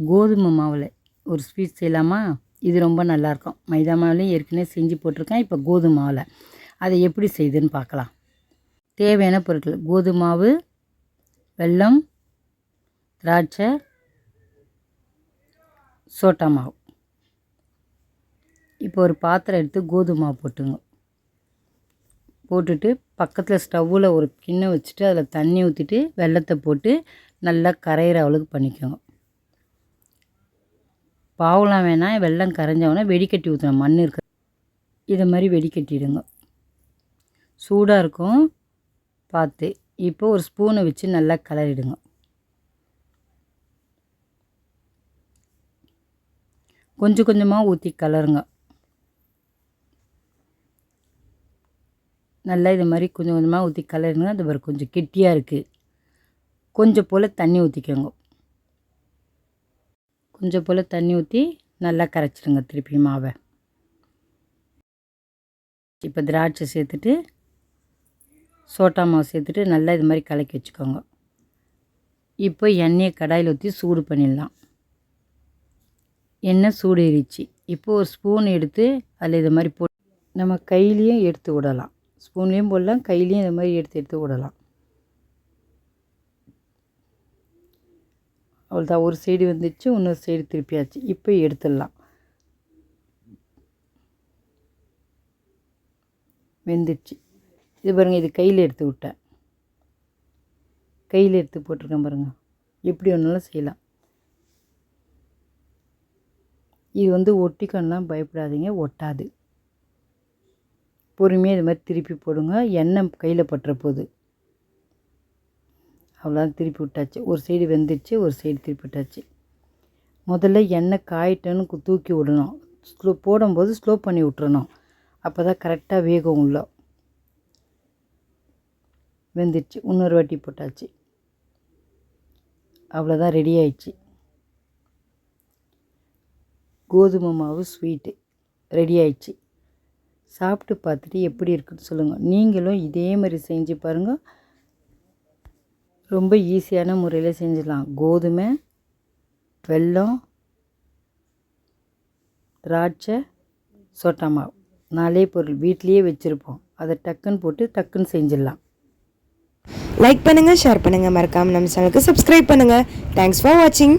கோதுமை மாவில் ஒரு ஸ்வீட் செய்யலாமா? இது ரொம்ப நல்லாயிருக்கும். மைதா மாவுலேயும் ஏற்கனவே செஞ்சு போட்டிருக்கேன். இப்போ கோதுமை மாவில் அதை எப்படி செய்யுதுன்னு பார்க்கலாம். தேவையான பொருட்கள்: கோதுமை மாவு, வெல்லம், திராட்சை, சோட்டா மாவு. இப்போ ஒரு பாத்திரம் எடுத்து கோதுமை மாவு போட்டுட்டு பக்கத்தில் ஸ்டவ்வில் ஒரு கிண்ணம் வச்சுட்டு அதில் தண்ணி ஊற்றிட்டு வெல்லத்தை போட்டு நல்லா கரையிற அளவுக்கு பண்ணிக்கோங்க. பாவெலாம் வேணாம். வெல்லம் கரைஞ்சவொடனே வெடிக்கட்டி ஊற்றணும். மண் இருக்க இதை மாதிரி வெடிக்கட்டிடுங்க. சூடாக இருக்கும் பார்த்து. இப்போ ஒரு ஸ்பூனை வச்சு நல்லா கிளறிடுங்க. கொஞ்சம் கொஞ்சமாக ஊற்றி கலருங்க. நல்லா இது மாதிரி கொஞ்சம் கொஞ்சமாக ஊற்றி கலருங்க. அது பாரு கொஞ்சம் கெட்டியாக இருக்குது. கொஞ்சம் போல் தண்ணி ஊற்றிக்கோங்க. கொஞ்சம் போல் தண்ணி ஊற்றி நல்லா கரைச்சிடுங்க திருப்பி மாவை. இப்போ திராட்சை சேர்த்துட்டு சோட்டா மாவு சேர்த்துட்டு நல்லா இது மாதிரி கலக்கி வச்சுக்கோங்க. இப்போ எண்ணெயை கடாயில் ஊற்றி சூடு பண்ணிடலாம். எண்ணெய் சூடு ஏறிச்சு. இப்போ ஒரு ஸ்பூன் எடுத்து அதில் இது மாதிரி போட்டு நம்ம கையிலையும் எடுத்து விடலாம். ஸ்பூன்லேயும் போடலாம், கையிலையும் இது மாதிரி எடுத்து விடலாம். அவ்வளோதான். ஒரு சைடு வந்துடுச்சு, இன்னொரு சைடு திருப்பியாச்சு. இப்போ எடுத்துடலாம். வெந்துடுச்சு. இது பாருங்கள், இது கையில் எடுத்து விட்டேன். கையில் எடுத்து போட்டிருக்கேன் பாருங்கள். எப்படி ஒன்றாலும் செய்யலாம். இது ஒட்டிக்கணும்லாம் பயப்படாதீங்க, ஒட்டாது. பொறுமையாக இது மாதிரி திருப்பி போடுங்க. எண்ணெய் கையில் பட்டுற போகுது. அவ்வளோதான், திருப்பி விட்டாச்சு. ஒரு சைடு வெந்துடுச்சு, ஒரு சைடு திருப்பி விட்டாச்சு. முதல்ல எண்ணெய் காயிட்டன்னு தூக்கி விடணும். போடும்போது ஸ்லோ பண்ணி விட்டுறணும். அப்போ தான் கரெக்டாக வேகும் உள்ள. வெந்துடுச்சு. இன்னொரு வாட்டி போட்டாச்சு. அவ்வளோதான், ரெடி ஆயிடுச்சு. கோதுமை மாவு ஸ்வீட்டு ரெடி ஆயிடுச்சு. சாப்பிட்டு பார்த்துட்டு எப்படி இருக்குன்னு சொல்லுங்கள். நீங்களும் இதே மாதிரி செஞ்சு பாருங்கள். ரொம்ப ஈஸியான முறையில் செஞ்சிடலாம். கோதுமை, வெல்லம், திராட்சை, சோட்டா மாவு 4 பொருள் வீட்லேயே வச்சுருப்போம். அதை டக்குன்னு போட்டு டக்குன்னு செஞ்சிடலாம். லைக் பண்ணுங்கள், ஷேர் பண்ணுங்கள், மறக்காமல் நம்ம சேனலுக்கு சப்ஸ்கிரைப் பண்ணுங்கள். தேங்க்ஸ் ஃபார் வாட்சிங்.